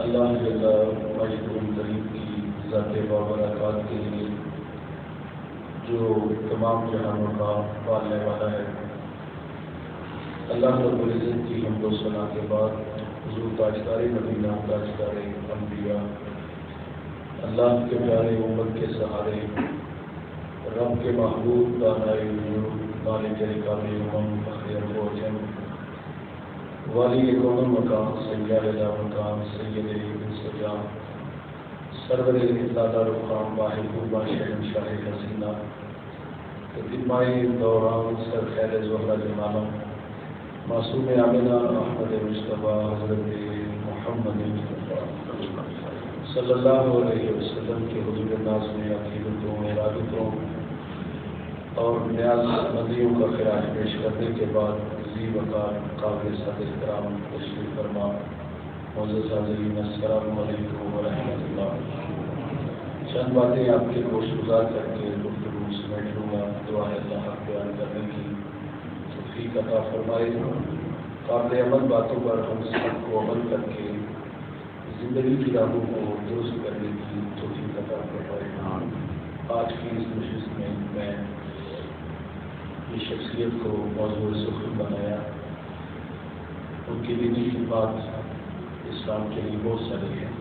اللہ جل مجدہ کریم کی ذات بابرکات کے لیے جو تمام جہانوں کا پالنے والا ہے، اللہ رب العزت کی حمد و ثنا کے بعد حضور تاجدار مدینہ تاجدار انبیاء، اللہ کے پیارے امت کے سہارے، رب کے محبوب دانائے وجود، مالک رکاب امم، فخر وجم، والی کون مقام، سیار لا مقام، سید انسجام، سرور زادہ رخام، واحد قربا شہنشاہ حسینہ، خدمائے دوران سر خیر زہرہ جمالہ، معصوم آمنہ احمد مصطفیٰ حضرت محمد صلی اللہ علیہ وسلم کے حضور ناز میں عقیدتوں، ارادتوں اور نیاز مندیوں کا خراج پیش کرنے کے بعد ذی وقار قابل صد احترام تشریف فرما معزز حاضرین، السلام علیکم ورحمۃ اللہ۔ چند باتیں آپ کے گوش گزار کر کے گفتگو سمیٹ لوں گا۔ دعا ہے اللہ حق بیان کرنے کی توفیق عطا فرمائے، قابل عمل باتوں پر ہم سب کو عمل کر کے زندگی کی راہوں کو درست کرنے کی توفیق عطا فرمائے۔ آج کی اس نشست میں میں یہ شخصیت کو موضوع سخن بنایا۔ ان کی دینی خدمات اسلام کے لیے بہت ساری ہیں۔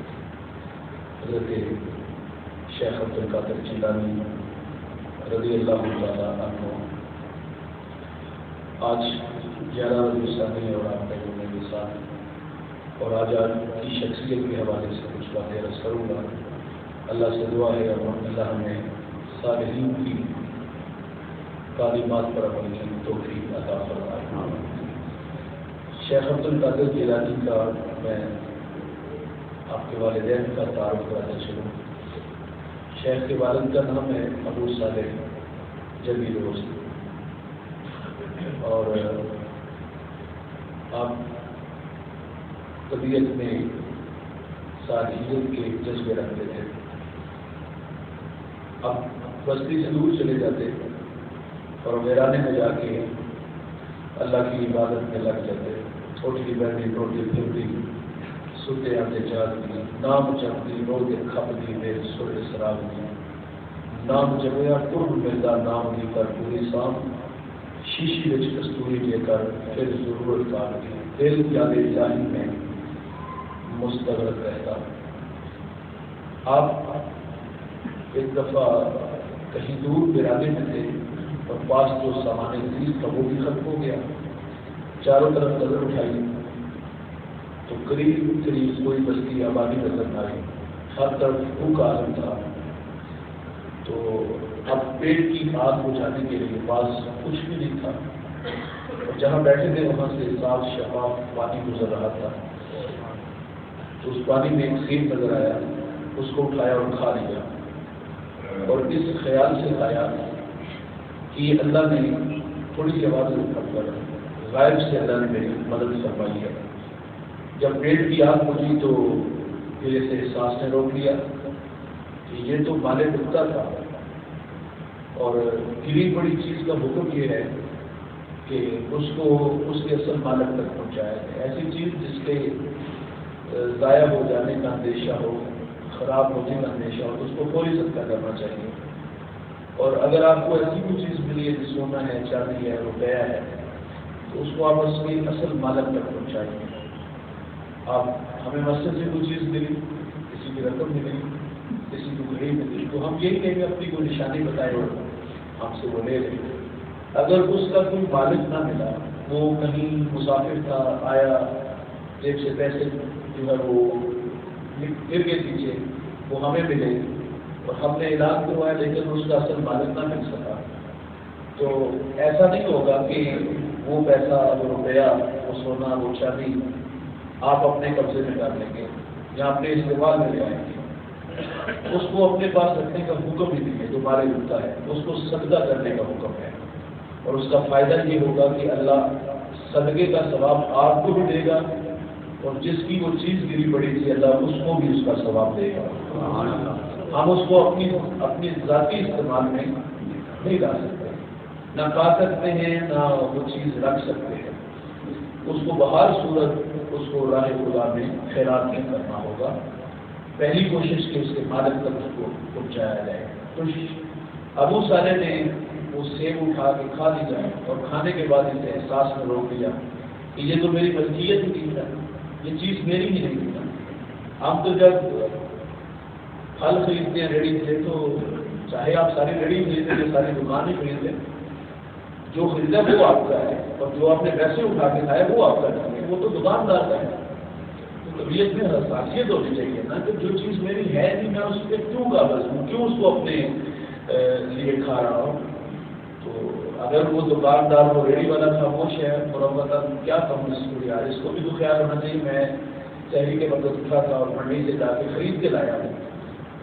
حضرت شیخ عبد القادر جیلانی رضی اللہ تعالیٰ عنہ آج 11 ربیع ثانی اور آپ کا جمعے کے ساتھ، اور آج آپ کی شخصیت کے حوالے سے کچھ باتیں عرض کروں گا۔ اللہ سے دعا ہے اور اللہ ہمیں صالحین کی تعلیمات پر عمل کی توفیق عطا فرمائے۔ شیخ عبد القادر جیلانی کا میں آپ کے والدین کا تعارف کراتا چلوں۔ شیخ کے والد کا نام ہے ابو صالح جلیل روزی، اور آپ طبیعت میں صالحیت کے جذبے رکھتے تھے۔ اب بستی سے دور چلے جاتے اور ویرانے میں جا کے اللہ کی عبادت میں لگ جاتے، چھوٹی بیٹھی ٹوٹی پھرتی، ستے آتے جاگتی، نام جپتی روتے کھپتی دے سر سراغتی، نام جپیا قرب ملتا نام دی کر پوری سام، شیشی وچ کستوری لے کر پھر ضرورت کاٹتی، دل یاد الہی میں مستغرق رہتا۔ آپ ایک دفعہ کہیں دور ویرانے میں تھے اور پاس جو سامان عزیز تھا وہ بھی ختم ہو گیا۔ چاروں طرف نظر اٹھائی تو قریب قریب کوئی بستی آبادی نظر نہ آئی، ہر طرف بھوک عالم تھا۔ تو اب پیٹ کی آگ بجھانے کے لیے پاس کچھ بھی نہیں تھا، اور جہاں بیٹھے تھے وہاں سے صاف شفاف پانی گزر رہا تھا۔ تو اس پانی میں ایک سیب نظر آیا، اس کو اٹھایا اور کھا لیا، اور اس خیال سے کھایا کہ اللہ نے تھوڑی سی آواز اٹھا کر غائب سے اللہ نے میری مدد فرمائی ہے۔ جب پیٹ کی آگ بجھی تو دل سے احساس نے روک لیا کہ یہ تو مال کتا تھا، اور گری پڑی چیز کا حکم یہ ہے کہ اس کو اس کے اصل مالک تک پہنچایا جائے۔ ایسی چیز جس کے ضائع ہو جانے کا اندیشہ ہو، خراب ہونے کا اندیشہ ہو، تو اس کو فوری صدقہ کرنا چاہیے۔ اور اگر آپ کو ایسی کوئی چیز ملی ہے، سونا ہے، چاندی ہے، روپیہ ہے، تو اس کو آپ اس کے اصل مالک تک پہنچائیں۔ آپ ہمیں مسجد سے کوئی چیز ملی، کسی کی رقم ملی، کسی کو گھڑی ملی، تو ہم یہی کہیں گے اپنی کوئی نشانی بتائے اور ہم سے وہ لے لیں۔ اگر اس کا کوئی مالک نہ ملا، وہ کہیں مسافر تھا، آیا، جیب سے پیسے جو ہے وہ گر گئے پیچھے، وہ ہمیں ملے اور ہم نے علاج کروایا لیکن اس کا اصل مالک نہ مل سکا، تو ایسا نہیں ہوگا کہ وہ پیسہ، وہ روپیہ، وہ سونا، وہ چاندی آپ اپنے قبضے میں کر لیں گے یا اپنے استعمال میں لے آئیں گے۔ اس کو اپنے پاس رکھنے کا حکم ہی نہیں ہے، جو مارے ہوتا ہے اس کو صدقہ کرنے کا حکم ہے، اور اس کا فائدہ یہ ہوگا کہ اللہ صدقے کا ثواب آپ کو بھی دے گا، اور جس کی وہ چیز گری پڑی تھی اللہ اس کو بھی اس کا ثواب دے گا۔ ہم اس کو اپنی ذاتی استعمال میں نہیں لا سکتے، نہ کھا سکتے ہیں، نہ وہ چیز رکھ سکتے ہیں۔ اس کو بہر صورت اس کو راہ خدا میں خیرات نہیں کرنا ہوگا. پہلی کوشش کہ اس کے مالک تک اس کو پہنچایا جائے. تو ابو صالح نے وہ سیب اٹھا کے کھا لیا اور کھانے کے بعد اسے احساس میں روک لیا کہ یہ تو میری ملکیت ہی نہیں ہے، یہ چیز میری ہی نہیں ہے. ہم تو جب پھل خریدتے ہیں ریڑھی سے تو چاہے آپ ساری ریڑھی خریدیں یا ساری دکان ہی خریدیں، جو خریدا وہ آپ کا ہے اور جو آپ نے پیسے اٹھا کے کھایا وہ آپ کا ہے، وہ تو دکاندار کا ہے. تو طبیعت میں حساسیت ہونی چاہیے نا کہ جو چیز میری ہے نہیں میں اس پہ کیوں قابض ہوں، کیوں اس کو اپنے لیے کھا رہا ہوں. تو اگر وہ دکاندار وہ ریڑھی والا خاموش ہے مربت کیا کم اس کو یار، اس کو بھی تو خیال ہونا چاہیے میں شہری کے وقت اٹھا تھا اور منڈی سے جا کے خرید کے لایا ہوں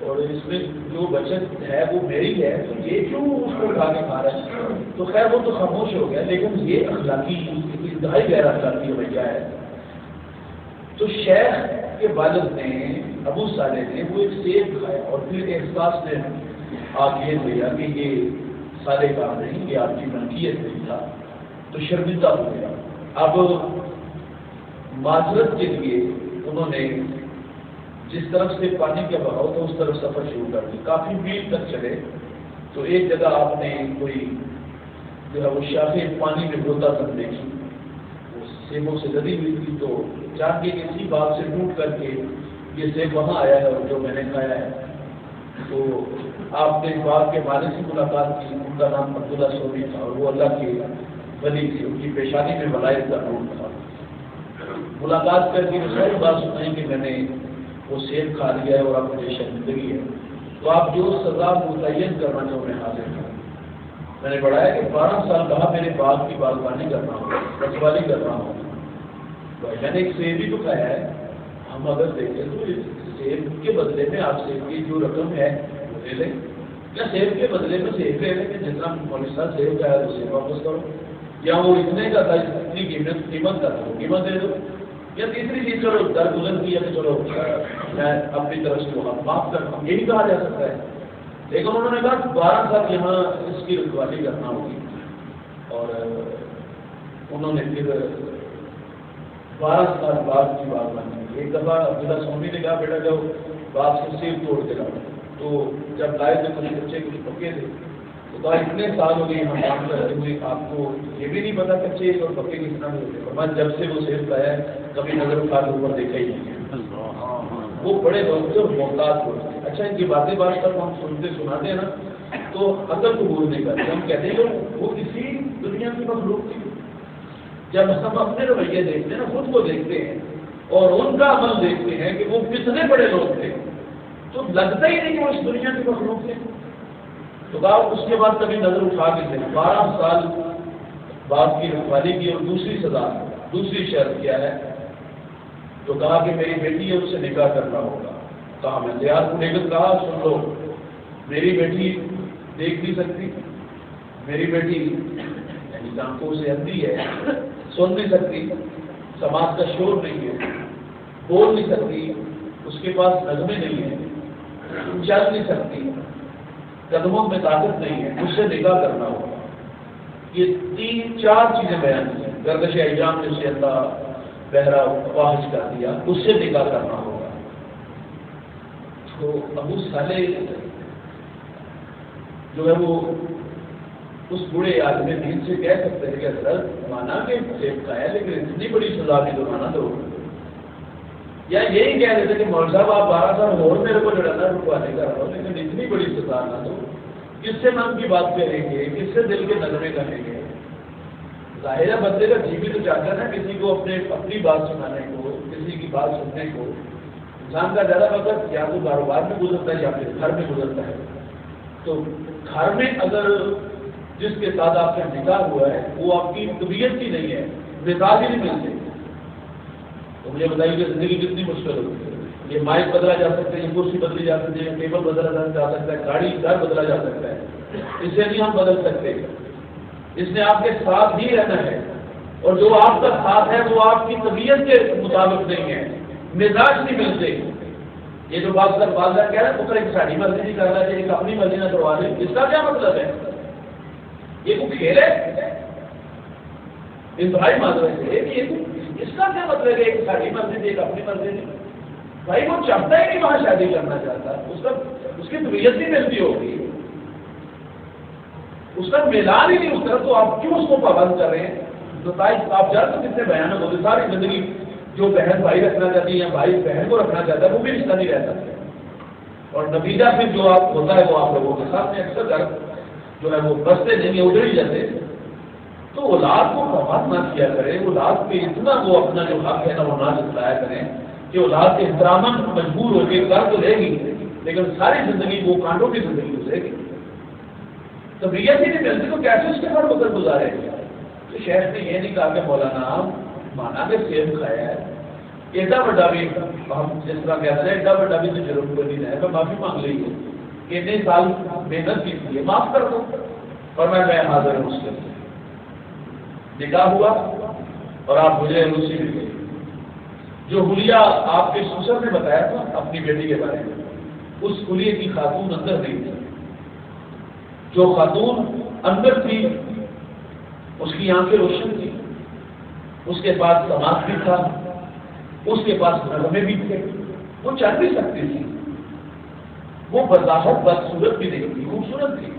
اور اس میں جو بچت ہے وہ میری ہے، تو یہ کیوں اس کو اٹھا کے کھا رہا ہے. تو خیر وہ تو خاموش ہو گیا، لیکن یہ اخلاقی انتہائی غیر اخلاقی رویہ ہے. تو شیخ کے والد نے ابو صالح نے وہ ایک سیب کھایا اور پھر احساس نے آگے لیا کہ یہ سارے کام نہیں، یہ آپ کی ملکیت نہیں تھا. تو شرمندہ ہو گیا. اب معذرت کے لیے انہوں نے جس طرف سے پانی کا بہاؤ تھا اس طرف سفر شروع کر دی. کافی میل تک چلے تو ایک جگہ آپ نے کوئی جو ہے وہ شاخیں پانی میں ہوتا تک دیکھی، وہ سیبوں سے لدی ہوئی تھی. تو جان کے کسی بات سے ٹوٹ کر کے یہ سیب وہاں آیا ہے اور جو میں نے کھایا ہے. تو آپ نے باغ کے مالک سے ملاقات کی، ان کا نام عبداللہ سوری تھا اور وہ اللہ کے ولی تھے، ان کی پیشانی میں ولایت کا نور تھا. ملاقات کر کے ساری بات سنائی کہ میں نے وہ سیب کھا لیا ہے اور اب مجھے شرمندگی ہے، تو آپ جو سزا متعین کرنا چاہو میں حاضر ہوں. میں نے بڑھایا کہ 12 سال کہا میرے باغ کی باغبانی کرنا ہوگا، رکھوالی کرنا ہوگا. میں نے ایک سیب ہی تو کھایا ہے. ہم اگر دیکھیں تو سیب کے بدلے میں آپ سیب کی جو رقم ہے وہ دے لیں، یا سیب کے بدلے میں سیب لے لیں کہ جتنا مولوی صاحب سیب کا ہے وہ سیب واپس کرو، یا وہ اتنے کا تھا اتنی قیمت کا تھا وہ قیمت دے دو. یا تیسری چیز چلو درگزر کیا کہ چلو میں اپنی طرف سے معاف کرتا ہوں، یہی کہا جا سکتا ہے. لیکن انہوں نے کہا 12 سال یہاں اس کی رکھوالی کرنا ہوگی. اور انہوں نے پھر 12 سال بعد کی بات مانی. ایک دفعہ عبداللہ سومی نے کہا بیٹا جب باپ سے سیب توڑ کے لاؤ، تو جب لائے تھے کچھ بچے کچھ پکے تھے تو کہا اتنے سال ہو گئے ہم کام کرتے ہوئے آپ کو یہ بھی نہیں پتا کچے اور پکے کتنا بھی ہوتے. اور میں جب سے وہ سیب کھایا ہے کبھی نظر اٹھا کے اوپر دیکھا ہی نہیں ہے. وہ بڑے لوگ تھے اور محتاط ہوتے ہیں. اچھا ان کی باتیں بات تک ہم سنتے سناتے ہیں نا تو عقل قبول نہیں کرتے. ہم کہتے ہیں کہ وہ کسی دنیا کی مخلوق تھی. جب ہم اپنے رویے دیکھتے ہیں نا، خود کو دیکھتے ہیں اور ان کا عمل دیکھتے ہیں کہ وہ کتنے بڑے لوگ تھے، تو لگتا ہی نہیں کہ وہ اس دنیا کی مخلوق تھے. تو کہا اس کے بعد کبھی نظر اٹھا کے تھے 12 سال باپ کی رکھوالی کی. اور دوسری سزا دوسری شرط کیا ہے؟ تو کہا کہ میری بیٹی ہے اس سے نکاح کرنا ہوگا. کہا میں تیار ہوں، لیکن کہا سن لو میری بیٹی دیکھ نہیں سکتی، میری بیٹی یعنی آنکھوں سے اندھی ہے، سن نہیں سکتی، سماج کا شور نہیں ہے، بول نہیں سکتی، اس کے پاس نظمیں نہیں ہیں، چل نہیں سکتی، قدموں میں طاقت نہیں ہے، اس سے نکاح کرنا ہوگا. یہ 3-4 چیزیں بیان کی. گردش ایام نے اسے اللہ بہرا واحد کر دیا، اس سے نکاح کرنا ہوگا. تو ابو صالح جو ہے وہ اس بوڑھے آدمی دین سے کہہ سکتے ہیں کہ حضرت مانا کہ سیب کھایا لیکن اتنی بڑی سزا بھی تو مانا دو. یا یہی کہہ رہے تھے کہ مولوی صاحب آپ 12 سال اور میرے کو لڑانا رکوانے کا رہا ہو، لیکن اتنی بڑی سزا نہ دو. کس سے من کی بات کریں گے، کس سے دل کے نظریں کریں گے؟ ظاہر ہے بندے کا جی بھی تو چاہتا ہے نا کسی کو اپنی بات سنانے کو، کسی کی بات سننے کو. انسان کا زیادہ وقت یا تو کاروبار میں گزرتا ہے یا پھر گھر میں گزرتا ہے. تو گھر میں اگر جس کے ساتھ آپ کا نکاح ہوا ہے وہ آپ کی طبیعت کی نہیں ہے، مزاج ہی نہیں ملتے، تو مجھے بتائیے کہ زندگی کتنی مشکل ہوتی ہے. یہ مائک بدلا جا سکتا ہے، یہ کرسی بدلی جا سکتی ہے، ٹیبل بدلا جا سکتا ہے، گاڑی گھر بدلا جا سکتا ہے. اسے نہیں ہم بدل سکتے. اس نے آپ کے ساتھ ہی رہنا ہے، اور جو آپ کا ساتھ ہے وہ آپ کی طبیعت کے مطابق نہیں ہے، مزاج نہیں ملتے. یہ جو بات کہہ رہا ہے پتر ایک ساڑھی مرضی نہیں کرنا چاہیے، ایک اپنی مرضی نہ کروا لیں، اس کا کیا مطلب ہے؟ یہ کوئی کھیل ہے؟ انتہائی معذرت ہے کہ اس کا کیا مطلب ہے ایک ساری مسجد ایک اپنی مسجد ہے؟ بھائی وہ چاہتا ہی نہیں وہاں شادی کرنا چاہتا، اس کی طبیعت ہی ملتی ہوگی، اس کا میلان ہی نہیں اس طرح، تو آپ کیوں اس کو پابند کر رہے ہیں؟ تو آپ جانتے کتنے بیان ہوتے ساری زندگی جو بہن بھائی رکھنا چاہتی ہے یا بھائی بہن کو رکھنا چاہتا ہے وہ بھی رشتہ نہیں رہ سکتے، اور نتیجہ پھر جو آپ ہوتا ہے وہ آپ لوگوں کے ساتھ میں اکثر گھر جو ہے وہ بستے نہیں ادھر ہی جاتے، تو اولاد کو پابند نہ کیا کرے، اولاد پہ اتنا وہ اپنا جو حق ہے نا وہ نہ جتلایا کریں کہ اولاد کے احترام مجبور ہو کے کر تو رہے گی لیکن ساری زندگی وہ کانٹوں کی زندگی گزرے گی، طبیعت ہی نہیں ملتی تو کیسے اس کے بعد وقت گزارے گا؟ تو شیخ نے یہ نہیں کہا کہ مولانا مانا کہ سیب کھایا ہے، ایڈا بڑا بھی ہم جس طرح کہتے ہیں ایڈا بڑا بھی تو جرم کو نہیں ہے، میں معافی مانگ لی ہے کہ اتنے سال محنت کی تھی معاف کر دو، اور میں حاضر ہوں اس کے لیے۔ نکاح ہوا اور آپ مجھے روسی مل گئی، جو حلیہ آپ کے سسر نے بتایا تھا اپنی بیٹی کے بارے میں، اس حلیے کی خاتون اندر نہیں تھی، جو خاتون اندر تھی اس کی آنکھیں روشن تھی، اس کے پاس سماج بھی تھا، اس کے پاس نغمے بھی تھے، وہ چل بھی سکتی تھی، وہ بظاہر بدصورت بھی نہیں تھی، خوبصورت تھی۔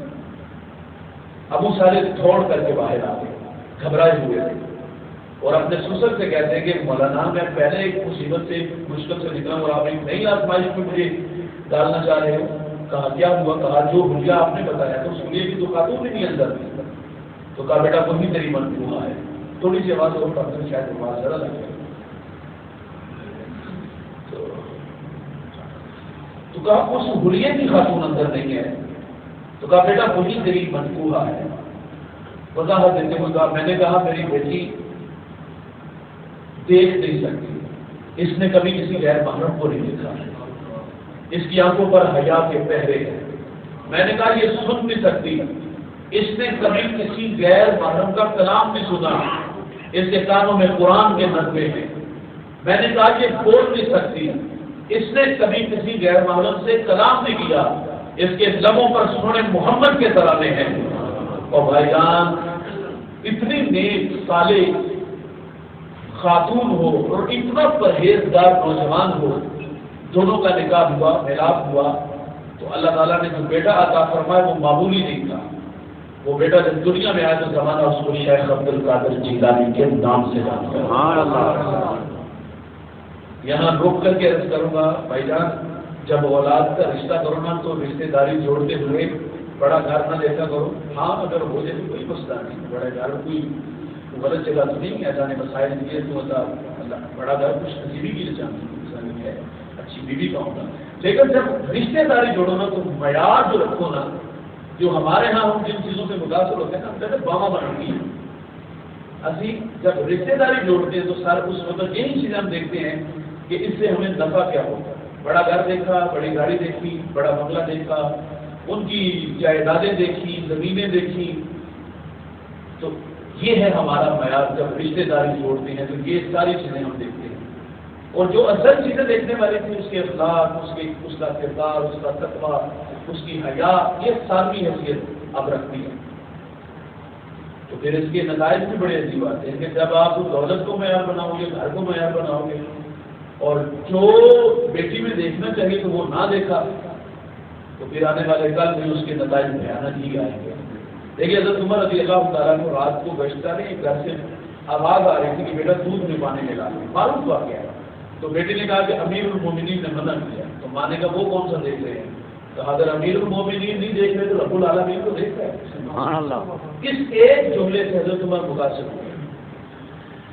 ابو صالح دوڑ کر کے باہر آ گئے، گھبرائے ہوئے تھے، اور اپنے سسر سے کہتے ہیں کہ مولانا میں پہلے ایک مصیبت سے مشکل سے نکلا اور آپ ایک نئی آزمائش میں مجھے ڈالنا چاہ رہے ہو۔ کہا کیا ہوا؟ کہا جو حلیہ آپ نے بتایا تو اس حلیے کی تو خاتون ہی نہیں اندر تھی، تو کہا بیٹا وہی تیری منصوبہ ہے، تھوڑی سی آواز اور پڑھتے شاید آواز ذرا لگ جائے، تو کہا اس حلیے کی خاتون اندر نہیں ہے، تو کہا بیٹا وہی تیری منصوبہ ہے۔ وضاحت دیتے ہوئے کہا میں نے کہا میری بیٹی دیکھ نہیں سکتی، اس نے کبھی کسی غیر محرم کو نہیں دیکھا، اس کی آنکھوں پر حیا کے پہرے ہیں، میں نے کہا یہ سن نہیں سکتی، اس نے کبھی کسی غیر محرم کا کلام نہیں سنا، اس کے کانوں میں قرآن کے نغمے ہیں، میں نے کہا یہ بول نہیں سکتی، اس نے کبھی کسی غیر محرم سے کلام نہیں کیا، اس کے لبوں پر سونے محمد کے ترانے ہیں۔ اور بھائی جان اتنی نیک صالح خاتون ہو اور اتنا پرہیزگار نوجوان ہو، دونوں کا نکاح ہوا، ملاپ ہوا، تو اللہ تعالیٰ نے جو بیٹا عطا فرمایا وہ معمولی نہیں تھا، وہ بیٹا جب دنیا میں آیا تو زمانہ اس کو شیخ عبد القادر جیلانی کے نام سے جانتا۔ یہاں روک کر کے عرض کروں گا بھائی جان، جب اولاد کا رشتہ کرو نا تو رشتے داری جوڑتے ہوئے بڑا گھر نہ دیکھا کرو، ہاں اگر ہو جائے تو کوئی مسئلہ نہیں، بڑے گھر کوئی غلط جگہ تو نہیں ہے، جانے مسائل دیے تو اللہ بڑا گھر کچھ نصیبی کی نشانی ہے، اچھی بیوی کا ہوگا، لیکن جب رشتے داری جوڑو نا تو معیار جو رکھو نا، جو ہمارے ہاں ہم جن چیزوں سے متاثر ہوتے ہیں نا کہتے ہیں باما بناتی ہے، اسی جب رشتے داری جوڑتے ہیں تو سر اس وقت یہی چیزیں ہم دیکھتے ہیں کہ اس سے ہمیں نفع کیا ہوگا، بڑا گھر دیکھا، بڑی گاڑی دیکھی، بڑا بنگلہ دیکھا، ان کی جائیدادیں دیکھی، زمینیں دیکھی، تو یہ ہے ہمارا معیار جب رشتے داری جوڑتے ہیں تو یہ ساری چیزیں ہم دیکھتے ہیں، اور جو اصل چیزیں دیکھنے والی تھی اس کے اخلاق، اس کا کردار، اس کا تقویٰ، اس کی حیا، یہ ساری حیثیت اب رکھتی ہے، تو پھر اس کے نتائج بھی بڑے عجیب آتے ہیں کہ جب آپ دولت کو معیار بناؤ گے، گھر کو معیار بناؤ گے، اور جو بیٹی میں دیکھنا چاہیے تو وہ نہ دیکھا، تو پھر آنے والے کل میں اس کے نتائج بھیانک ہی آئیں گے۔ دیکھیے حضرت عمر رضی اللہ تعالیٰ کو رات کو گشتہ نہیں، گھر سے آواز آ رہی تھی کہ بیٹا دودھ میں پانی ملا لیں، معلوم ہوا کیا ہے، تو بیٹی نے کہا کہ امیر المومنین نے منع کیا، تو ماں نے کہا وہ کون سا دیکھ رہے ہیں، تو اگر امیر المومنین نہیں دیکھ رہے تو رب العالمین کو دیکھ رہا ہے۔ کس ایک جملے سے حضرت عمر متاثر ہوئے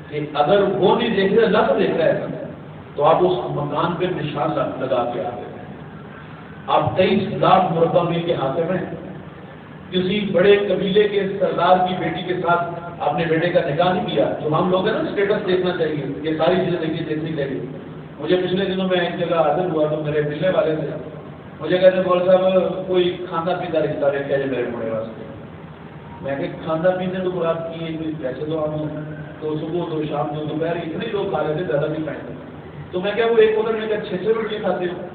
کہ اگر وہ نہیں دیکھ رہے اللہ تو دیکھ رہا ہے، تو آپ اس مکان پہ نشان لگا کے آتے ہیں، آپ 23 لاکھ مربع میل کے حاکم ہیں، کسی بڑے قبیلے کے سردار کی بیٹی کے ساتھ اپنے بیٹے کا نکاح نہیں کیا، جو ہم لوگ ہیں نا اسٹیٹس دیکھنا چاہیے، یہ ساری چیزیں دیکھنی چاہیے۔ مجھے پچھلے دنوں میں ایک جگہ حاضر ہوا تو میرے پچھلے والے سے مجھے کہتے ہیں مول صاحب کوئی کھانا پیتا رشتہ رکھا جائے میرے بڑے واسطے، میں کہ کھانا پینے تو مراد کی ہے، ویسے تو ہم تو صبح تو شام تو دوپہر اتنے لوگ کھا لیتے، زیادہ نہیں کھائیں، تو میں کیا وہ ایک ادھر میں کیا 6 روٹیاں کھاتے ہوں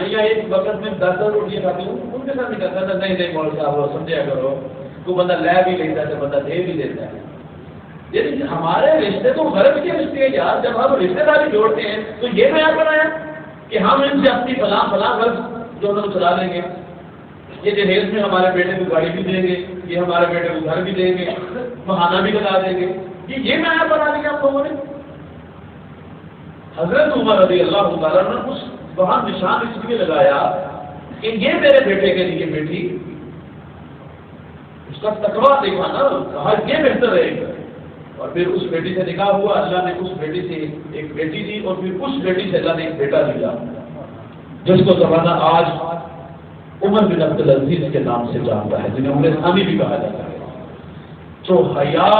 یا ایک وقت میں 10 روٹیاں کھاتی ہوں، ان کے ساتھ نہیں کرتا تھا، نہیں مول صاحب سمجھا کرو، کوئی بندہ لے بھی لیتا ہے تو بندہ دے بھی دیتا ہے، لیکن ہمارے رشتے تو غرض کے رشتے ہیں یار. جب ہم رشتے داری جوڑتے ہیں تو یہ معیار بنایا کہ ہم ان سے اپنی فلاں غرض جو ہم چلا لیں گے. یہ جہیز میں ہمارے بیٹے کو گاڑی بھی دیں گے, یہ ہمارے بیٹے کو گھر بھی دیں گے, بہانہ بھی لگا دیں گے. یہ معیار بنا دیا ہم لوگوں نے. حضرت عمر رضی اللہ تعالیٰ نے اس وہاں نشان اس لیے لگایا کہ یہ میرے بیٹے کے لیے بیٹی, اس کا تقویٰ دیکھا نا, کہا یہ بہتر رہے گا. اور پھر اس بیٹی سے نکاح ہوا, اللہ نے اس بیٹی سے ایک بیٹی دی, اور پھر اس بیٹی سے اللہ نے ایک بیٹا دیا جس کو زمانہ آج عمر بن عبد العزیز کے نام سے جانتا ہے, جنہیں عمر ثانی بھی کہا جاتا ہے. تو حیا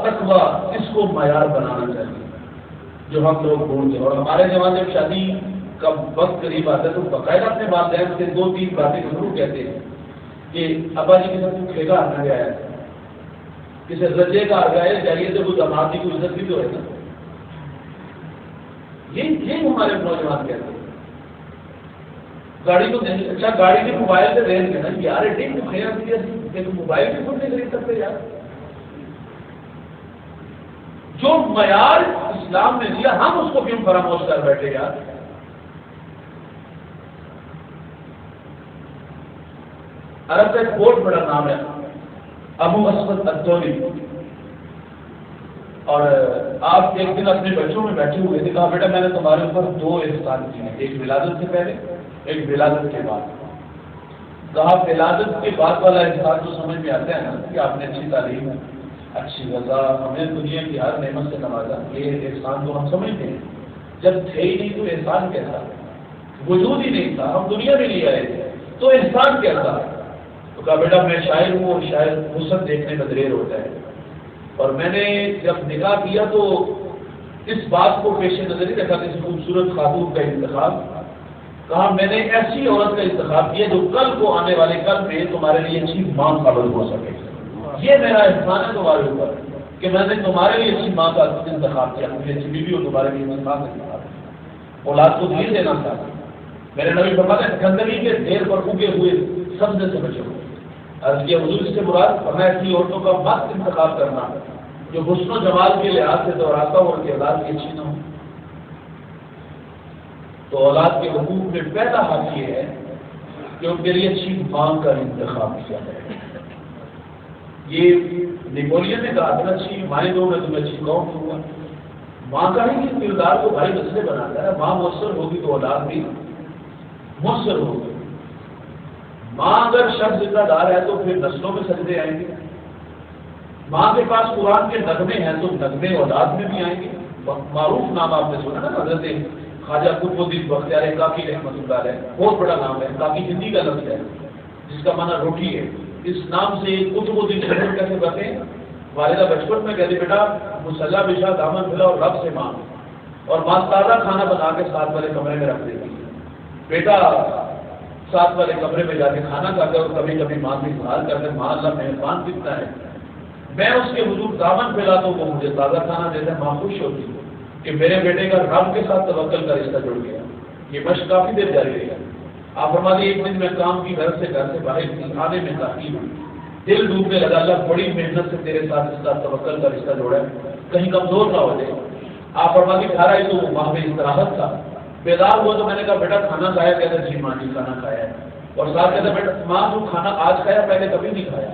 تقویٰ اس کو معیار بنانا چاہیے جو ہم لوگ بولتے ہیں. اور ہمارے زمانے میں شادی کا وقت قریب آتا ہے تو باقاعدہ اپنے والدین سے 2-3 باتیں ضرور کہتے ہیں کہ ابا جی کے ساتھ کھیگا آنا گیا ہے, کسی رجے کا آ گیا جائیے تو وہ دماغ کی کوئی عزت بھی تو ہے نا. یہ ہمارے نوجوان کہتے ہیں. گاڑی تو نہیں, اچھا گاڑی کے موبائل سے رین کے نا یار موبائل بھی خود نہیں خرید سکتے یار. جو معیار اسلام نے دیا ہم اس کو کیوں فراموش کر بیٹھے یار. عرب کا ایک بہت بڑا نام ہے ابو اسود الدولی, اور آپ ایک دن اپنے بچوں میں بیٹھے ہوئے تھے, کہا بیٹا میں نے تمہارے اوپر 2 احسان کیے ہیں, ایک ولادت سے پہلے ایک ولادت کے بعد. کہا ولادت کے بعد والا احسان تو سمجھ میں آتا ہے نا کہ آپ نے اچھی تعلیم, اچھی غذا, ہمیں دنیا کی ہر نعمت سے نوازا, یہ احسان تو ہم سمجھتے ہیں. جب تھے ہی نہیں تو احسان کیسا, وجود ہی نہیں تھا, ہم دنیا میں نہیں آئے تھے تو احسان کیسا. تو کہا بیٹا میں شاعر ہوں اور شاعر حسن دیکھنے میں دلیر ہوتا ہے, اور میں نے جب نکاح کیا تو اس بات کو پیش نظر ہی رکھا کہ اس خوبصورت خاتون کا انتخاب. کہا میں نے ایسی عورت کا انتخاب کیا جو کل کو آنے والے کل میں تمہارے لیے اچھی ماں ثابت ہو سکے. یہ میرا احسان ہے تمہارے اوپر کہ میں نے تمہارے لیے اچھی ماں کا انتخاب کیا, مجھے اچھی بیوی ہو تمہارے لیے انتخاب کیا. اولاد کو دیر دینا تھا. میرے نبی فرماتے ہیں گندگی کے ڈھیر پر اگے ہوئے سبزے سے بچو. عرض کیا حضور اس سے مراد فرمایا ایسی عورتوں کا وقت انتخاب کرنا جو حسن و جمال کے لحاظ سے دوہراتا ہو اور کی اولاد کی اچھی نہ ہو. تو اولاد کے حقوق میں پہلا حق یہ ہے کہ ان کے لیے اچھی ماں کا انتخاب کیا جائے. یہ نیپولین نے کہا تھا اچھی مائیں دو میں تمہیں اچھی قوم دوں گا. ماں کا ہی کردار کو بھائی مسئلے بناتا ہے. ماں مؤثر ہوگی تو اولاد بھی مؤثر ہوگی. ماں اگر شخص ذمہ دار ہے تو پھر نسلوں میں سجدے آئیں گے. ماں کے پاس قرآن کے نغمے ہیں تو نغمے اولاد میں بھی آئیں گے. معروف نام آپ نے سنا نا حضرت خواجہ قطب الدین بختیار کاکی رحمۃ اللہ علیہ, بہت بڑا نام ہے. کاکی ہندی کا لفظ ہے جس کا معنی روٹی ہے. اس نام سے قطب الدین کیسے بنتے ہیں. والدہ بچپن میں کہتے بیٹا مسلح بچھا دامن پھیلا اور رب سے مانگ, اور ماں تازہ کھانا بنا کے ساتھ والے کمرے میں رکھ دیتی ہے. بیٹا ساتھ والے کمرے میں جا کے کھانا کھاتا ہے اور کبھی کبھی ماں کی سوال کرتے ماں اللہ مہربان کتنا ہے, میں اس کے حضور دامن پھیلاتا ہوں وہ مجھے تازہ کھانا دیتا ہے. ماں خوش ہوتی ہے کہ میرے بیٹے کا رب کے ساتھ توکل کا رشتہ جڑ گیا. یہ مشق کافی دیر جاری رہی. آپ فرماتے ایک دن میں کام کی گھر سے باہر آنے میں تاخیر ہوئی, دل ڈوبنے لگا, اللہ بڑی محنت سے تیرے ساتھ اس کا توکل کا رشتہ جوڑا ہے, کہیں کمزور نہ ہو جائے. آپ فرماتے گھر آئی تو وہاں میں استراحت تھا. بیدار ہوا تو میں نے کہا بیٹا کھانا کھایا, کہتا جی ماں جی کھانا کھایا ہے. اور ساتھ کہتا بیٹا ماں تو کھانا آج کھایا پہلے کبھی نہیں کھایا,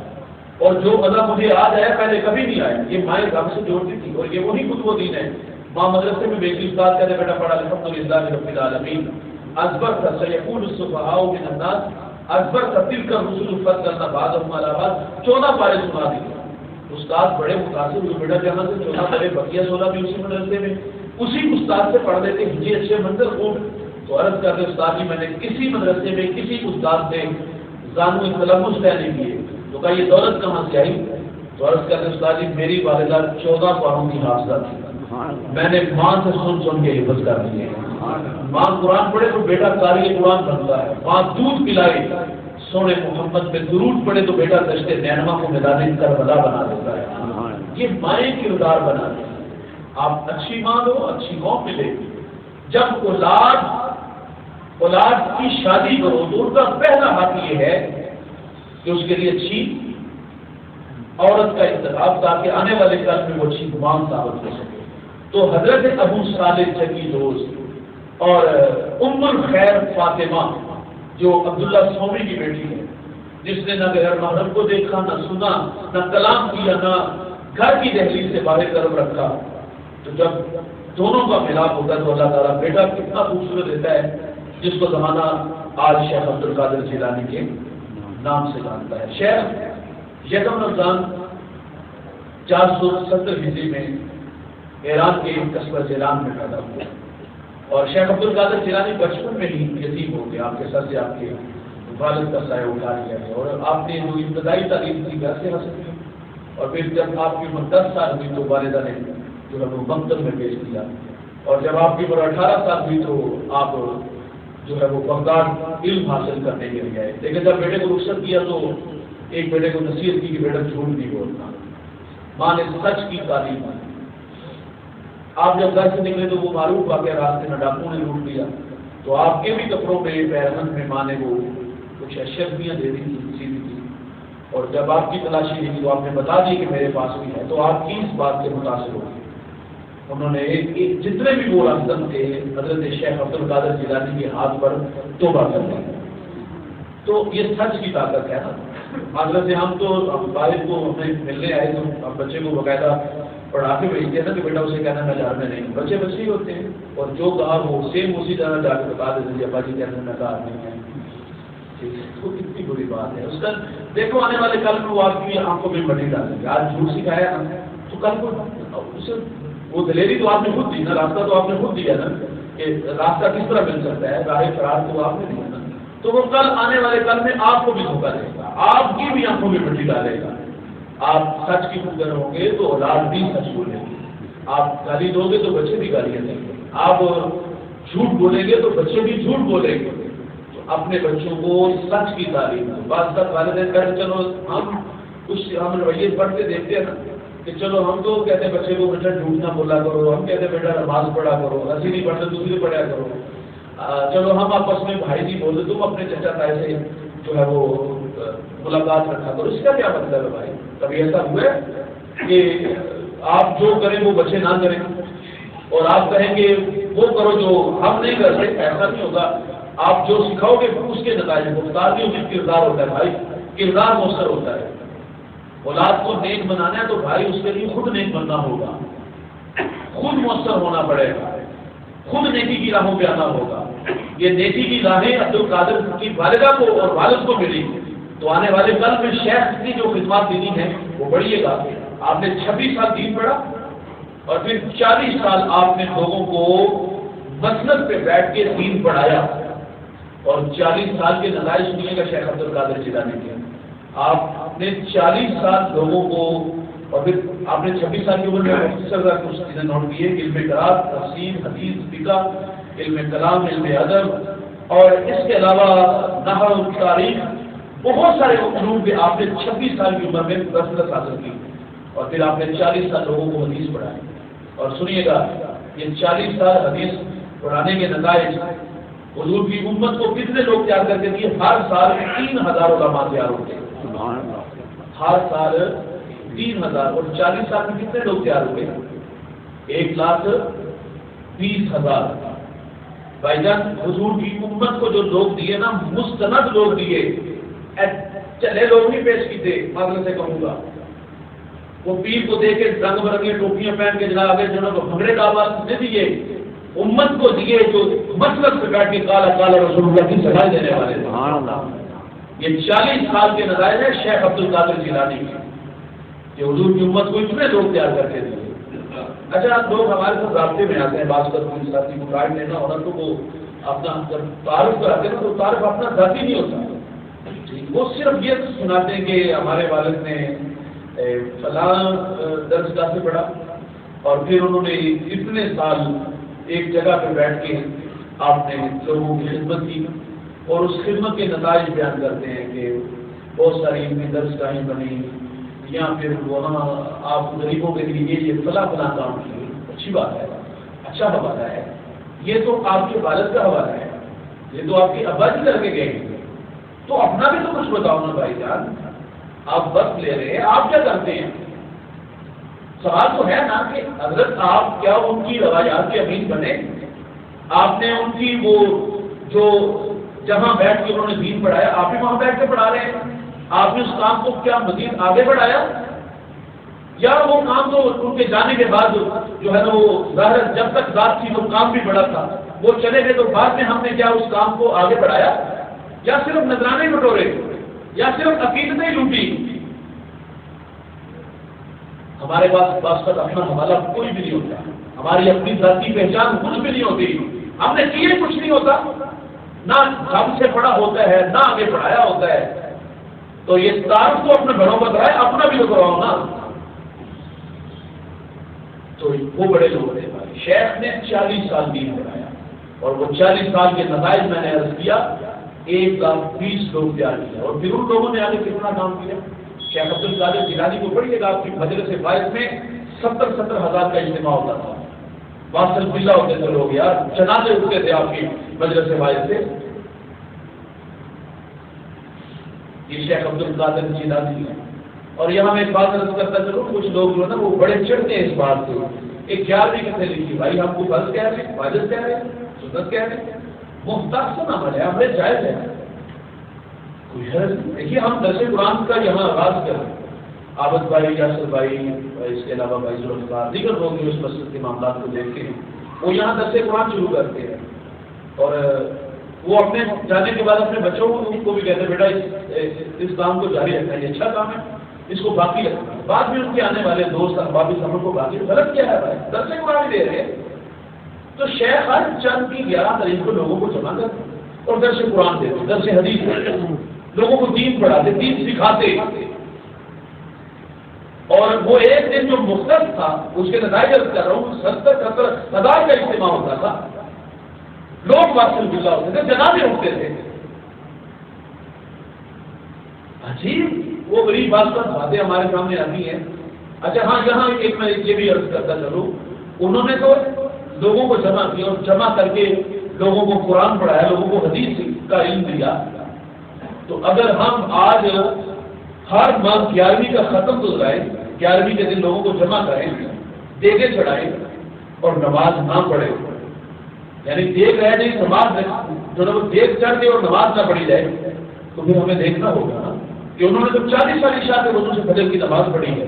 اور جو مزہ مجھے آج آیا پہلے کبھی نہیں آیا. یہ مائیں رب سے جوڑتی تھی اور یہ وہی قطب الدین ہے. ماں مدرسے میں بیٹی استاد کہتے بیٹا پڑھا الحمدللہ رب العالمین ازبر کا سیقول الصفحاء من الناس ازبر کا تلک الرسل فضلنا بعضهم على بعض. 14 پارے سنا دیے. استاد بڑے متاثر ہوئے, بیٹا جہاں سے 14 پارے بقیہ 16 بھی اسی مدرسے میں اسی استاد سے پڑھ لیتے, یہ اچھے منظر خوب. تو عرض کرتے استاد جی میں نے کسی مدرسے میں کسی استاد سے زانو تلمس نہیں کیے. تو کہا یہ دولت کہاں سے آئی؟ تو عرض کرتے استاد جی میری والدہ 14 پاروں کی حافظہ تھی, میں نے ماں سے سن کے حفظ کر دیے. ماں قرآن پڑھے تو بیٹا قاری قرآن بنتا ہے. ماں دودھ پلائے سونے محمد پہ درود پڑھے تو بیٹا دشت نینوا کو میدان کربلا بنا دیتا ہے. یہ مائیں کردار بناتے ہیں. آپ اچھی ماں دو اچھی قوم ملے گی. جب اولاد کی شادی کرو تو ان کا پہلا حق یہ ہے کہ اس کے لیے اچھی عورت کا انتخاب تاکہ آنے والے کل میں وہ اچھی گمان ثابت ہو سکے. تو حضرت ابو صالح چکی دوست اور ام الخیر فاطمہ جو عبداللہ سومی کی بیٹی ہے، جس نے نہ غیر محرم کو دیکھا، نہ سنا، نہ کلام کیا، نہ گھر کی دہلیز سے باہر قدم رکھا، تو جب دونوں کا ملاپ ہوتا ہے تو اللہ تعالیٰ بیٹا کتنا خوبصورت دیتا ہے، جس کو زمانہ آج شیخ عبد القادر جیلانی کے نام سے جانتا ہے. شیخ یکم رمضان 470 ہجری میں ایران کے قصبہ جیلان میں پیدا ہوا، اور شیخ عبد القادر جیلانی بچپن میں ہی یتیم ہو گئے. آپ کے سر سے آپ کے والد کا سایہ اٹھا لیا گیا، اور آپ نے جو ابتدائی تعلیم کی گھر سے حاصل کی، اور پھر جب آپ کی عمر 10 سال ہوئی تو والدہ نے جو ہے وہ مکتب میں بھیج دیا، اور جب آپ کی عمر 18 سال ہوئی تو آپ جو ہے وہ بغداد علم حاصل کرنے کے لیے آئے. لیکن جب بیٹے کو رخصت کیا تو ایک بیٹے کو نصیحت کی کہ بیٹا جھوٹ نہیں بولنا، ماں نے سچ کی تعلیم دی. آپ جب گھر سے نکلے تو وہ معروف واقعہ راستے میں ڈاکوؤں نے لوٹ لیا، تو آپ کے بھی کپڑوں میں پیرہن میں ماں نے وہ کچھ اشرفیاں دے دی تھی، اور جب آپ کی تلاشی ہوئی تو آپ نے بتا دی کہ میرے پاس بھی ہے، تو آپ کی اس بات سے متاثر ہو گئے. انہوں نے جتنے بھی وہ رہزن تھے حضرت شیخ عبد القادر جیلانی کے ہاتھ پر توبہ کر دی. تو یہ سچ کی طاقت ہے نا. حضرت ہم تو والد کو ہمیں ملنے آئے تو ہم بچے کو باقاعدہ پڑھا کے بھیجتے ہیں نا کہ بیٹا اسے کہنا میں گھر میں نہیں. بچے بچے ہی ہوتے ہیں، اور جو کہا وہ سیم اسی طرح جا کے بتا دیتے ابا جی کہنے میں کہا نہیں ہے. تو کتنی بری بات ہے. اس کا دیکھو آنے والے کل میں وہ آپ کی آنکھوں میں مٹی ڈالیں گے. آج جھوٹ سکھایا تو کل کو اسے وہ دلیری تو آپ نے خود دی نا، راستہ تو آپ نے خود دیا نا کہ راستہ کس طرح مل سکتا ہے، راہ فرار تو آپ نے دیا نا. تو وہ کل آنے والے کل میں آپ کو بھی دھوکہ دے گا، آپ کی بھی آنکھوں میں مٹی ڈالے گا. آپ سچ کی پکڑ ہوں گے تو اولاد بھی سچ بولے گی. آپ گالی دو گے تو بچے بھی گالیاں دیں گے. آپ جھوٹ بولیں گے تو بچے بھی جھوٹ بولیں گے. اپنے بچوں کو سچ کی تعلیم دو. بعض تک والدین کہتے چلو ہم رویے پڑھتے دیکھتے ہیں نا کہ چلو ہم تو کہتے ہیں بچے کو بیٹا جھوٹ نہ بولا کرو، ہم کہتے ہیں بیٹا نماز پڑھا کرو، ایسے نہیں پڑھتے دوسرے پڑھا کرو. چلو ہم آپس میں بھائی جی بولتے تم اپنے چچا تائی سے جو ہے وہ ملاقات رکھا کرو. اس کا کیا مطلب ہے بھائی؟ کبھی ایسا ہوا ہے کہ آپ جو کریں وہ بچے نہ کریں اور آپ کہیں گے وہ کرو جو ہم نہیں کرتے؟ ایسا نہیں ہوگا. آپ جو سکھاؤ گے اس کے نتائج مختار بھی اس کردار ہوتا ہے بھائی، کردار مؤثر ہوتا ہے. اولاد کو نیک بنانا ہے تو بھائی اس کے لیے خود نیک بننا ہوگا، خود مؤثر ہونا پڑے گا، خود نیکی کی راہوں پہ آنا ہوگا. یہ نیکی کی راہیں عبد القادر کی والدہ کو اور والد کو ملی تو آنے والے کل میں شیخ کی جو خدمات دینی ہے وہ بڑھیے گا. آپ نے 26 سال دین پڑھا اور پھر 40 سال آپ نے لوگوں کو مسند پہ بیٹھ کے دین پڑھایا، اور 40 سال کے نتائج سنیے گا شیخ عبد القادر جیلانی کے. آپ نے 40 سال لوگوں کو، اور پھر آپ نے 26 سال کی عمر میں کچھ چیزیں نوٹ کی ہے، علم قرات، تفسیر، حدیث، فقہ، علم کلام، علم ادب، اور اس کے علاوہ نحو، تاریخ، بہت سارے علوم پہ آپ نے 26 سال کی عمر میں رسالت حاصل کی. اور پھر آپ نے 40 سال لوگوں کو حدیث پڑھائی. اور سنیے گا یہ 40 سال حدیث پڑھانے کے نتائج حضور کی امت کو کتنے لوگ تیار کر کے دیے؟ ہر سال 3000 علماء تیار ہوتے ہیں، ہر سال 3000. اور 40 سال میں کتنے لوگ تیار ہوئے؟ 1,20,000. بھائی جان حضور کی امت کو جو لوگ دیے نا، مستند لوگ دیے، چلے لوگ نہیں پیش کیتے. مغل سے کہوں گا وہ پیر کو دے کے رنگ برنگی ٹوپیاں پہن کے جناب آگے جناب بھنگڑے کا آواز دے دیے. امت کو دیے جو مسلک سے بیٹھ کے کالا کالا رسول اللہ کی سزائے دینے والے تھے. یہ 40 سال کے نتائج ہے شیخ عبد القادر جیلانی کی کہ حضور کی امت کو اتنے لوگ تیار کر کے دیے. اچھا لوگ ہمارے ساتھ رابطے میں آتے ہیں، بعض کا کوئی ساتھی کو کارڈ لینا عورتوں کو اپنا تعارف کراتے ہیں تو تعارف اپنا ذاتی نہیں ہوتا. وہ صرف یہ سناتے ہیں کہ ہمارے والد نے فلاں درس گاہ سے پڑھا اور پھر انہوں نے اتنے سال ایک جگہ پہ بیٹھ کے آپ نے لوگوں کی خدمت کی، اور اس خدمت کے نتائج بیان کرتے ہیں کہ بہت ساری ان کی درس گاہیں بنی، یا پھر وہاں آپ غریبوں کے لیے یہ فلاں فلاں کام کی. اچھی بات ہے، اچھا حوالہ ہے. یہ تو آپ کے والد کا حوالہ ہے، یہ تو آپ کے ابا جی کر کے گئے ہیں، تو اپنا بھی تو کچھ بتاؤ نا بھائی جان. آپ وقت لے رہے ہیں، آپ کیا کرتے ہیں؟ سوال تو ہے نا کہ حضرت آپ کیا ان کی روایات کے امین بنے؟ آپ نے ان کی وہ جو جہاں بیٹھ کے انہوں نے دین پڑھایا، آپ بھی وہاں بیٹھ کے پڑھا رہے ہیں؟ آپ نے اس کام کو کیا مزید آگے بڑھایا؟ یا وہ کام تو ان کے جانے کے بعد جو ہے نا وہ ظاہر جب تک ذات تھی وہ کام بھی بڑا تھا، وہ چلے گئے تو بعد میں ہم نے کیا اس کام کو آگے بڑھایا؟ یا صرف نذرانے بٹورے، یا صرف عقیدتیں لوٹی؟ ہمارے پاس واسطہ اپنا حوالہ کوئی بھی نہیں ہوتا، ہماری اپنی ذاتی پہچان کچھ بھی نہیں ہوتی، ہم نے کیے کچھ نہیں ہوتا، نہ ہم سے پڑھا ہوتا ہے نہ آگے بڑھایا ہوتا ہے۔ تو یہ تعارف تو اپنے بڑوں کا کرائے، اپنا بھی تو کرواؤ نا۔ تو وہ بڑے لوگ تھے ہمارے شیخ نے 40 سال دین پڑھایا، اور وہ 40 سال کے نتائج میں نے عرض کیا 1,20,000 لوگ تیار کیا، اور پھر ان لوگوں نے آگے کتنا کام کیا۔ شیخ عبد القادر جیلانی کو پڑھیے گا، آپ کی مجلس فائز میں 70 ہزار کا اجتماع ہوتا تھا، واصل بلّہ ہوتے تھے لوگ یار، جنازے اٹھتے تھے آپ کی مجلس فائز سے۔ یہ شیخ عبد القادر جیلانی ہے۔ اور یہاں میں ایک بات عرض کرتا چلوں، کچھ لوگ جو ہے نا وہ بڑے چڑھتے ہیں اس بات سے، ایک 11ویں کتنے لکھی بھائی ہم کو فرض کہہ رہے ہیں، واجب کہہ رہے ہیں، سنت کہہ رہے ہیں، محتاج سے نہ ہے، ہمیں جائز ہے، کوئی حرج نہیں۔ دیکھیے ہم درس قرآن کا یہاں آغاز کر رہے ہیں، عابد بھائی، یاسر بھائی، اس کے علاوہ بھائی ذوالفقار، دیگر لوگ جو اس مسجد کے معاملات کو دیکھتے ہیں وہ یہاں درس قرآن شروع کرتے ہیں، اور وہ اپنے جانے کے بعد اپنے بچوں کو بھی کہتے ہیں بیٹا اس کام کو جاری رکھنا، یہ اچھا کام ہے، اس کو باقی رکھنا۔ بعد میں ان کے آنے والے دوست احباب ہم کو باقی غلط کیا ہے بھائی، درس قرآن دے رہے ہیں۔ تو شیخ ہر چند کی 11 تاریخ کو لوگوں کو جمع کرتے اور درس قرآن دیتے، درس حدیث دیتے، لوگوں کو دین پڑھاتے، دین سکھاتے۔ اور وہ ایک دن جو مختص تھا اس کے نتائج کر رہا ہوں، 70 ہزار کا اجتماع ہوتا تھا، لوگ واصل بلّہ ہوتے تھے، جنازے اٹھتے تھے۔ عجیب وہ غریب باتیں ہمارے سامنے آتی ہیں۔ اچھا ہاں، یہاں ایک میں یہ بھی عرض کرتا چلوں، انہوں نے تو لوگوں کو جمع کیا اور جمع کر کے لوگوں کو قرآن پڑھایا، لوگوں کو حدیث کا علم دیا۔ تو اگر ہم آج ہر ماہ 11ویں کا ختم گزرائیں، 11ویں کے دن لوگوں کو جمع کریں، دیگیں چڑھائیں اور نماز نہ پڑھے، یعنی دیکھ رہے نہیں نماز جو لوگ دیکھ چڑھ کے اور نماز نہ پڑھی جائے، تو پھر ہمیں دیکھنا ہوگا کہ انہوں نے تو 40 سال عشاء کے وضو سے فجر کی نماز پڑھی ہے،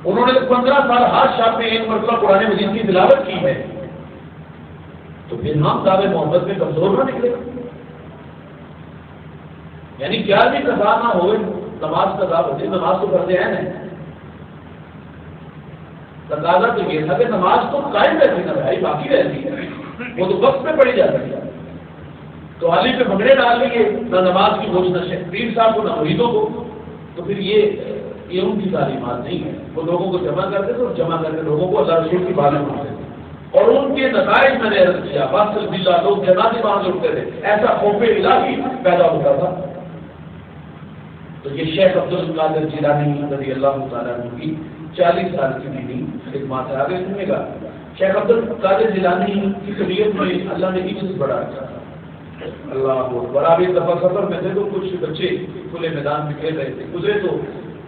انہوں نے تو 15 سال ہر شب میں ایک مرتبہ قرآن مجید کی تلاوت کی ہے، تو پھر ہم دعوے محبت میں کمزور نہ نکلے۔ یعنی 11ویں قضا نہ ہوئے، نماز قضا ہوتی، نماز تو فرض عین ہے۔ تقاضا تو یہ تھا کہ نماز تو قائم رہتی نا بھائی، باقی رہتی ہے، وہ تو وقت میں پڑھی جاتی ہے۔ تو علی پہ بگڑے ڈال لیے، نہ نماز کی بوجھ، نہ پیر صاحب کو، نہ مریدوں کو، تو پھر یہ ان کی تعلیمات نہیں ہے۔ وہ لوگوں کو جمع کرتے تھے اور جمع کر کے لوگوں کو اللہ رسول کی باتیں سناتے تھے، اور ان کے نتائج میں نے عرض کیا، واصل بلّہ لوگ جنازے وہاں سے اٹھتے تھے، ایسا خوف الہی پیدا ہوتا تھا۔ تو یہ شیخ عبد القادر جیلانی رضی اللہ تعالیٰ عنہ کی 40 سال کی بیوی خدمات ہے۔ آگے سنیے گا، شیخ عبد القادر جیلانی کی طبیعت میں اللہ نے ایک چیز بڑا رکھا تھا، اللہ اکبر۔ آپ ایک دفعہ سفر میں تھے تو کچھ بچے کھلے میدان میں کھیل رہے تھے، گزرے تو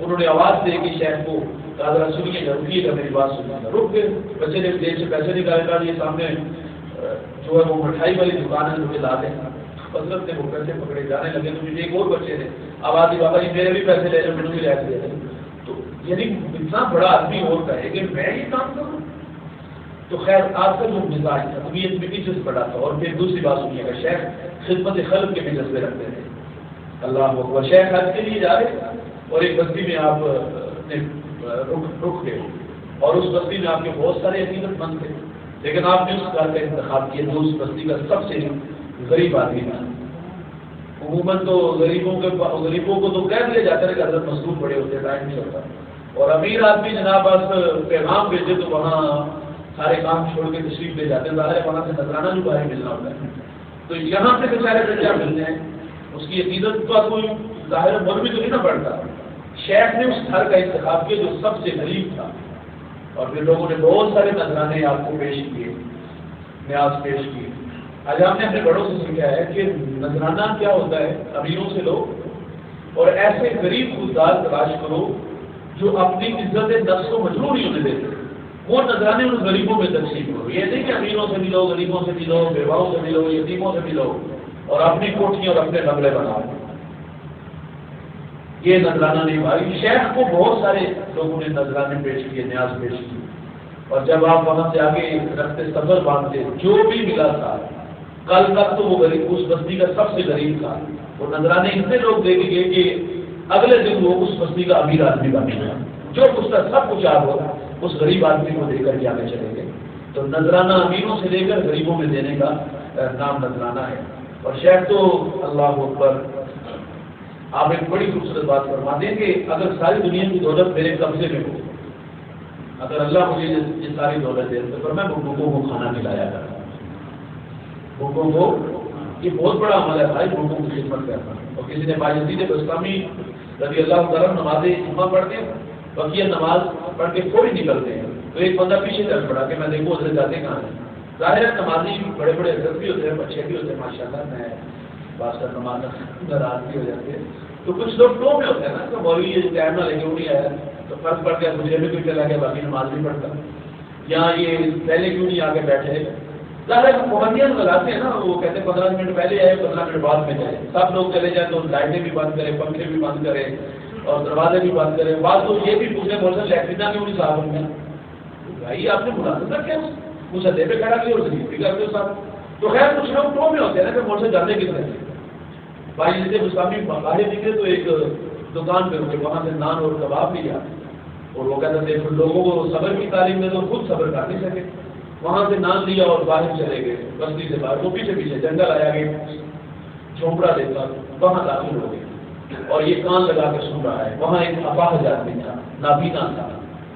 انہوں نے آواز دے کہ شیخ کو قادر سنیے گا، رکیے گا، میری بات سنیے گا۔ رک گئے، بچے نے جیب سے پیسے نکالے، کہا یہ سامنے جو ہے وہ مٹھائی والی دکان ہے، مجھے لا دیں۔ حضرت نے وہ پیسے پکڑے، جانے لگے تو مجھے ایک اور بچے نے آواز دی، بابا جی میرے بھی پیسے لے لیں، مجھے بھی لے دیا۔ تو یعنی اتنا بڑا آدمی اور کہے کہ میں یہ کام کروں، تو خیر آپ کا جو مزاج تھا طبیعت میں بھی جذب بڑا تھا۔ اور پھر دوسری بات سنیے گا، شیخ خدمت خلق کے بھی جذبے رکھتے تھے، اللہ اکبر۔ شیخ حج کے لیے جا رہے اور ایک بستی میں آپ نے رک گئے، اور اس بستی میں آپ کے بہت سارے عقیدت مند تھے، لیکن آپ نے اس گھر کا انتخاب کیا جو اس بستی کا سب سے غریب آدمی تھا۔ عموماً تو غریبوں کو تو کہہ دیا جاتا ہے کہ حضرت مصروف بڑے ہوتے، ٹائم نہیں ہوتا، اور امیر آدمی جناب بس پیغام بھیجے تو وہاں سارے کام چھوڑ کے تشریف لے جاتے ہیں، ظاہر ہے وہاں سے نذرانہ جو باہر ملنا ہوتا ہے، تو یہاں سے بیچارے بچہ مل جائیں، اس کی عقیدت کا کوئی ظاہر مر بھی تو نہیں نہ پڑتا۔ شیخ نے اس گھر کا انتخاب کیا جو سب سے غریب تھا، اور پھر لوگوں نے بہت سارے نذرانے آپ کو پیش کیے، نیاز پیش کیے۔ آج ہم نے اپنے بڑوں سے سیکھا ہے کہ نذرانہ کیا ہوتا ہے، امیروں سے لوگ اور ایسے غریب خوددار تلاش کرو جو اپنی عزت نفس کو مجروح نہیں ہونے دیتے، وہ نذرانے ان غریبوں میں تقسیم کرو. یہ نہیں کہ امیروں سے ملو، غریبوں سے ملو، بیواؤں سے ملو، یتیموں سے ملو اور اپنی کوٹھیاں اور اپنے بنگلے بناؤ. یہ نذرانہ نہیں بھائی. شیخ کو بہت سارے لوگوں نے نذرانے پیش کیے، نیاز پیش کی، اور جب آپ وہاں سے آگے رکھتے سفر باندھتے جو بھی ملا تھا، کل تک تو وہ غریب اس بستی کا سب سے غریب تھا، وہ نذرانے اتنے لوگ دے کے گئے کہ اگلے دن وہ اس بستی کا امیر آدمی بن گیا. جو کچھ تھا سب کچھ آپ ہوگا اس غریب آدمی کو دے کر کے آگے چلے گئے. تو نذرانہ امیروں سے لے کر غریبوں میں دینے کا نام نذرانہ ہے. اور شیخ تو اللہ اکبر، آپ ایک بڑی خوبصورت بات فرما دیں کہ اگر ساری دنیا کی دولت میرے قبضے میں ہو، اگر اللہ مجھے یہ ساری دولت دے تو میں بھوکوں کو کھانا کھلایا کرتا ہوں. بھوکوں کو، یہ بہت بڑا عمل ہے بھائی، بھوکوں کی خدمت کرنا. اور کسی نے باجدید بستامی رضی اللہ تعالیٰ نماز جمعہ پڑھتے ہیں، بقیہ نماز پڑھ کے کوئی نکلتے ہیں تو ایک بندہ پیچھے چل پڑا کہ میں دیکھوں ادھر جاتے کہاں ہیں. ظاہر ہے نمازی بڑے بڑے حضرت بھی ہوتے ہیں، بچے بھی ہوتے ہیں ماشاء اللہ، میں بات کر نماز ناراض بھی ہو جاتے ہیں. تو کچھ لوگ ٹو میں ہوتے ہیں نا کہ مولوی یہ ٹائم نہ لے کے وہ نہیں آیا تو فرق پڑ گیا، مجھے بھی کوئی چلا گیا باقی نماز نہیں پڑھتا، یا یہ پہلے کیوں نہیں آگے بیٹھے. ظاہر پابندیاں لگاتے ہیں نا، وہ کہتے ہیں 15 منٹ پہلے آئے 15 منٹ بعد میں جائے. سب لوگ چلے جائیں تو لائٹیں بھی بند کرے، پنکھے بھی بند کرے اور دروازے بھی بند کرے. بعض لوگ یہ بھی پوچھے بولتے لیٹرینا کیوں نہیں صاف ہوگا. بھائی آپ نے ملازمت رکھے اس ادے پہ کھڑا کیا اور ذکر بھی کرتے ہو صاحب. تو خیر کچھ لوگ ٹو میں ہوتے ہیں نا کہ مجھ سے جانے کس طرح. بھائی جیسے مسامی باہر نکلے تو ایک دکان پہ رکے، وہاں سے نان اور کباب لیا اور وہ کہتے تھے لوگوں کو صبر کی تعلیم میں تو خود صبر کر نہیں سکے. وہاں سے نان لیا اور باہر چلے گئے بستی سے باہر. وہ پیچھے پیچھے جنگل آیا گیا، جھونپڑا دیکھا، وہاں داخل ہو گئے اور یہ کان لگا کے سن رہا ہے. وہاں ایک اپاہج آدمی تھا، نابینا تھا.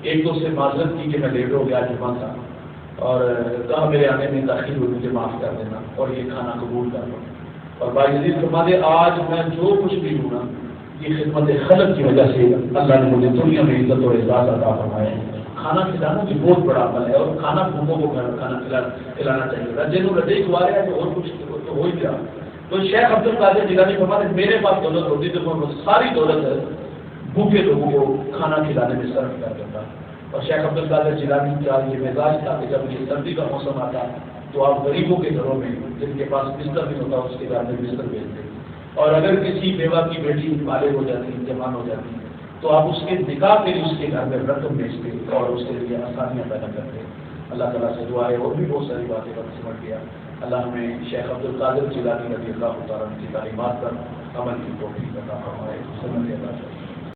ایک دو سے معذرت کی کہ میں لیٹ ہو گیا، جمعہ تھا، اور کہا میرے آنے میں تاخیر ہوئی، مجھے معاف کر دینا اور یہ کھانا قبول کر لو. اور بھائی عزیز فرما دے آج میں جو کچھ بھی ہوں نا، یہ خدمت خلق کی وجہ سے اللہ نے مجھے دنیا میں عزت اور اعزاز عطا فرمایا ہے. کھانا کھلانا بھی بہت بڑا عمل ہے، اور کھانا بھوکوں کو کھانا کھلانا چاہیے. رجے کو رجے کھوا رہے ہیں تو اور کچھ تو ہو ہی گیا. تو شیخ عبد القادر جیلانی فرماتے ہیں میرے پاس دولت ہوتی تو میں ساری دولت بھوکے لوگوں کو کھانا کھلانے میں صرف کر دیتا. اور شیخ عبد القادر جیلانی کا یہ مزاج تھا کہ جب یہ سردی کا موسم آتا تو آپ غریبوں کے گھروں میں جن کے پاس بستر نہیں ہوتا اس کے گھر میں بستر بھیجتے. اور اگر کسی بیوہ کی بیٹی بالغ ہو جاتی، جوان ہو جاتی تو آپ اس کے نکاح کے لیے اس کے گھر میں رقم بھیجتے اور اس کے لیے آسانیاں پیدا کرتے. اللہ تعالیٰ سے دعا ہے، اور بھی بہت ساری باتیں وقت سمجھ گیا. اللہ ہمیں شیخ عبد القادر جیلانی رضی اللہ تعالیٰ کی تعلیمات پر عمل کی توفیق عطا فرمائے.